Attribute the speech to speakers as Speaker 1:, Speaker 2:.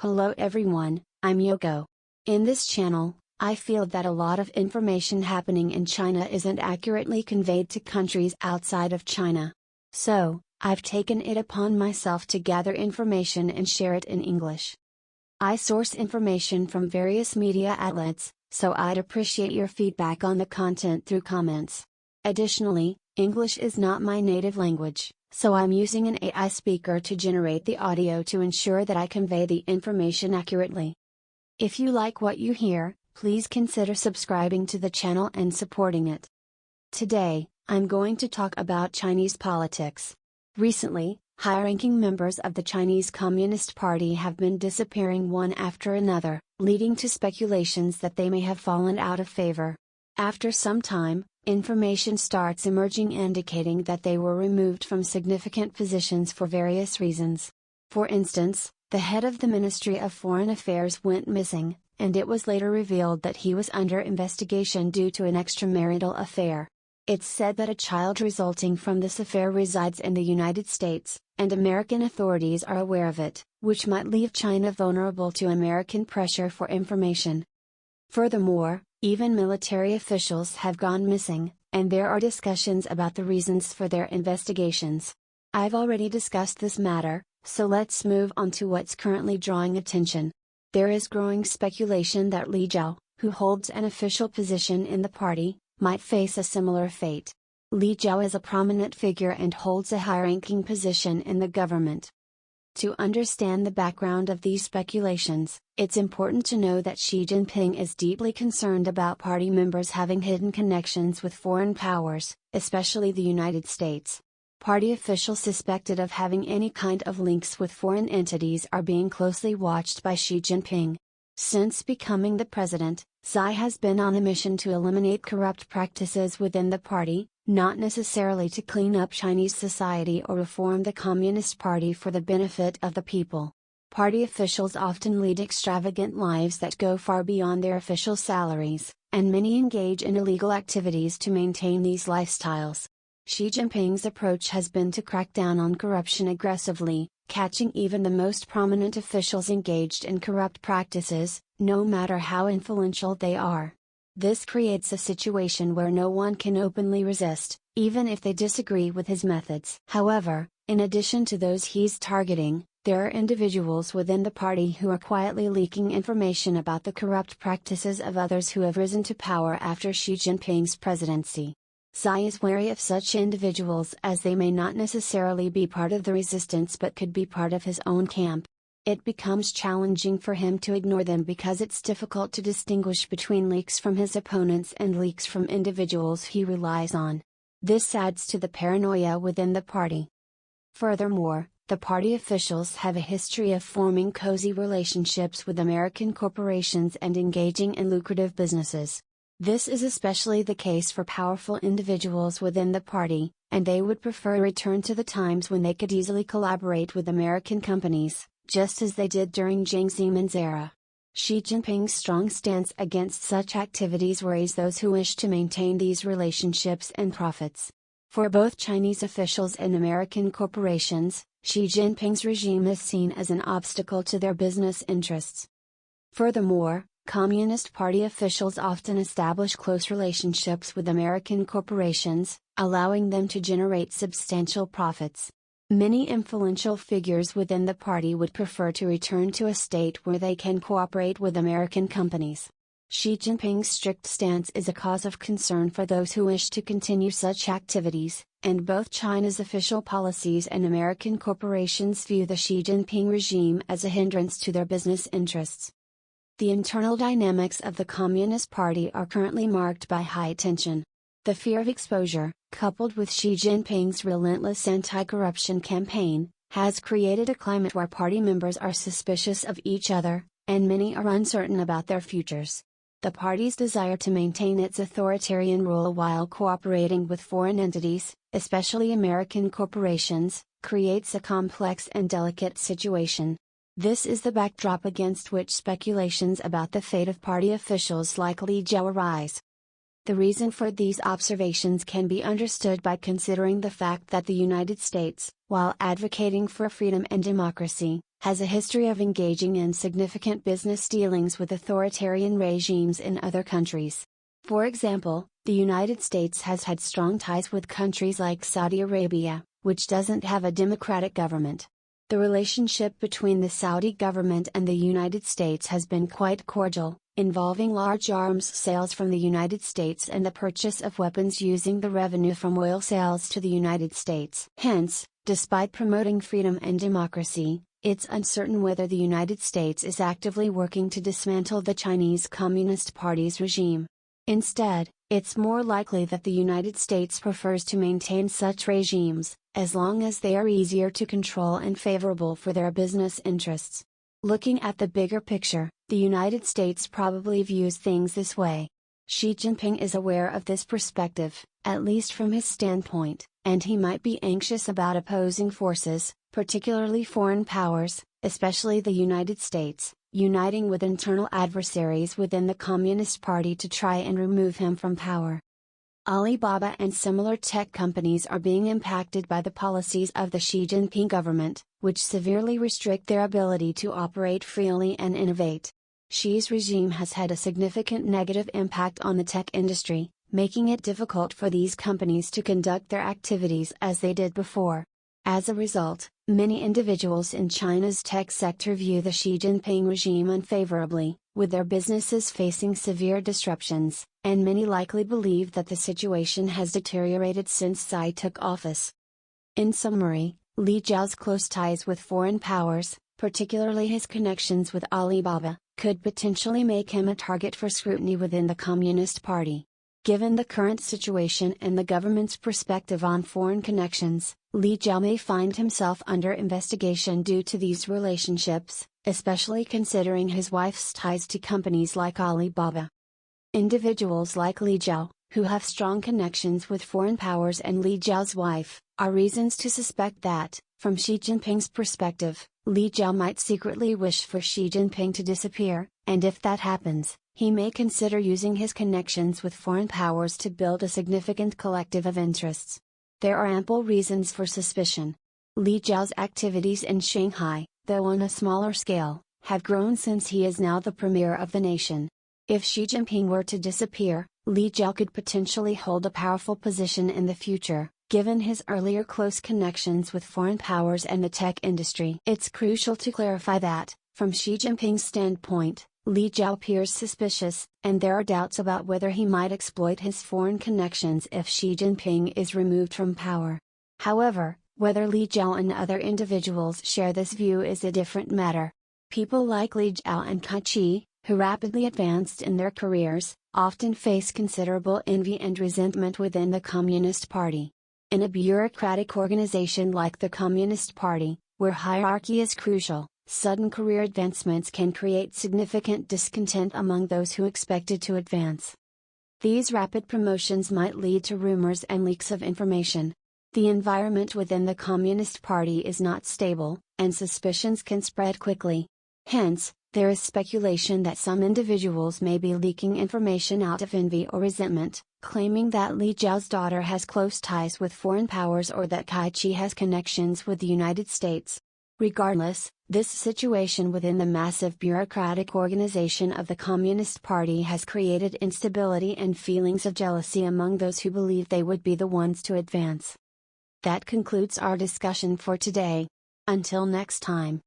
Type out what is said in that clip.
Speaker 1: Hello everyone, I'm Yoko. In this channel, I feel that a lot of information happening in China isn't accurately conveyed to countries outside of China. So, I've taken it upon myself to gather information and share it in English. I source information from various media outlets, so I'd appreciate your feedback on the content through comments. Additionally, English is not my native language, so I'm using an AI speaker to generate the audio to ensure that I convey the information accurately. If you like what you hear, please consider subscribing to the channel and supporting it. Today, I'm going to talk about Chinese politics. Recently, high-ranking members of the Chinese Communist Party have been disappearing one after another, leading to speculations that they may have fallen out of favor. After some time, information starts emerging indicating that they were removed from significant positions for various reasons. For instance, the head of the Ministry of Foreign Affairs went missing, and it was later revealed that he was under investigation due to an extramarital affair. It's said that a child resulting from this affair resides in the United States, and American authorities are aware of it, which might leave China vulnerable to American pressure for information. Furthermore, even military officials have gone missing, and there are discussions about the reasons for their investigations. I've already discussed this matter, so let's move on to what's currently drawing attention. There is growing speculation that Li Jiao, who holds an official position in the party, might face a similar fate. Li Jiao is a prominent figure and holds a high-ranking position in the government. To understand the background of these speculations, it's important to know that Xi Jinping is deeply concerned about party members having hidden connections with foreign powers, especially the United States. Party officials suspected of having any kind of links with foreign entities are being closely watched by Xi Jinping. Since becoming the president, Xi has been on a mission to eliminate corrupt practices within the party, not necessarily to clean up Chinese society or reform the Communist Party for the benefit of the people. Party officials often lead extravagant lives that go far beyond their official salaries, and many engage in illegal activities to maintain these lifestyles. Xi Jinping's approach has been to crack down on corruption aggressively, catching even the most prominent officials engaged in corrupt practices, no matter how influential they are. This creates a situation where no one can openly resist, even if they disagree with his methods. However, in addition to those he's targeting, there are individuals within the party who are quietly leaking information about the corrupt practices of others who have risen to power after Xi Jinping's presidency. Xi is wary of such individuals as they may not necessarily be part of the resistance but could be part of his own camp. It becomes challenging for him to ignore them because it's difficult to distinguish between leaks from his opponents and leaks from individuals he relies on. This adds to the paranoia within the party. Furthermore, the party officials have a history of forming cozy relationships with American corporations and engaging in lucrative businesses. This is especially the case for powerful individuals within the party, and they would prefer a return to the times when they could easily collaborate with American companies, just as they did during Jiang Zemin's era. Xi Jinping's strong stance against such activities worries those who wish to maintain these relationships and profits. For both Chinese officials and American corporations, Xi Jinping's regime is seen as an obstacle to their business interests. Furthermore, Communist Party officials often establish close relationships with American corporations, allowing them to generate substantial profits. Many influential figures within the party would prefer to return to a state where they can cooperate with American companies. Xi Jinping's strict stance is a cause of concern for those who wish to continue such activities, and both China's official policies and American corporations view the Xi Jinping regime as a hindrance to their business interests. The internal dynamics of the Communist Party are currently marked by high tension. The fear of exposure, coupled with Xi Jinping's relentless anti-corruption campaign, has created a climate where party members are suspicious of each other, and many are uncertain about their futures. The party's desire to maintain its authoritarian rule while cooperating with foreign entities, especially American corporations, creates a complex and delicate situation. This is the backdrop against which speculations about the fate of party officials like Li Jiao arise. The reason for these observations can be understood by considering the fact that the United States, while advocating for freedom and democracy, has a history of engaging in significant business dealings with authoritarian regimes in other countries. For example, the United States has had strong ties with countries like Saudi Arabia, which doesn't have a democratic government. The relationship between the Saudi government and the United States has been quite cordial, involving large arms sales from the United States and the purchase of weapons using the revenue from oil sales to the United States. Hence, despite promoting freedom and democracy, it's uncertain whether the United States is actively working to dismantle the Chinese Communist Party's regime. Instead, it's more likely that the United States prefers to maintain such regimes, as long as they are easier to control and favorable for their business interests. Looking at the bigger picture, the United States probably views things this way. Xi Jinping is aware of this perspective, at least from his standpoint, and he might be anxious about opposing forces, particularly foreign powers, especially the United States, uniting with internal adversaries within the Communist Party to try and remove him from power. Alibaba and similar tech companies are being impacted by the policies of the Xi Jinping government, which severely restrict their ability to operate freely and innovate. Xi's regime has had a significant negative impact on the tech industry, making it difficult for these companies to conduct their activities as they did before. As a result, many individuals in China's tech sector view the Xi Jinping regime unfavorably, with their businesses facing severe disruptions, and many likely believe that the situation has deteriorated since Xi took office. In summary, Li Jiao's close ties with foreign powers, particularly his connections with Alibaba, could potentially make him a target for scrutiny within the Communist Party. Given the current situation and the government's perspective on foreign connections, Li Jiao may find himself under investigation due to these relationships, especially considering his wife's ties to companies like Alibaba. Individuals like Li Jiao, who have strong connections with foreign powers, and Li Jiao's wife, are reasons to suspect that, from Xi Jinping's perspective, Li Jiao might secretly wish for Xi Jinping to disappear, and if that happens, he may consider using his connections with foreign powers to build a significant collective of interests. There are ample reasons for suspicion. Li Jiao's activities in Shanghai, though on a smaller scale, have grown since he is now the premier of the nation. If Xi Jinping were to disappear, Li Jiao could potentially hold a powerful position in the future, given his earlier close connections with foreign powers and the tech industry. It's crucial to clarify that, from Xi Jinping's standpoint, Li Jiao appears suspicious, and there are doubts about whether he might exploit his foreign connections if Xi Jinping is removed from power. However, whether Li Jiao and other individuals share this view is a different matter. People like Li Jiao and Cai Qi, who rapidly advanced in their careers, often face considerable envy and resentment within the Communist Party. In a bureaucratic organization like the Communist Party, where hierarchy is crucial, sudden career advancements can create significant discontent among those who expected to advance. These rapid promotions might lead to rumors and leaks of information. The environment within the Communist Party is not stable, and suspicions can spread quickly. Hence, there is speculation that some individuals may be leaking information out of envy or resentment, claiming that Li Jiao's daughter has close ties with foreign powers or that Cai Qi has connections with the United States. Regardless, this situation within the massive bureaucratic organization of the Communist Party has created instability and feelings of jealousy among those who believe they would be the ones to advance. That concludes our discussion for today. Until next time.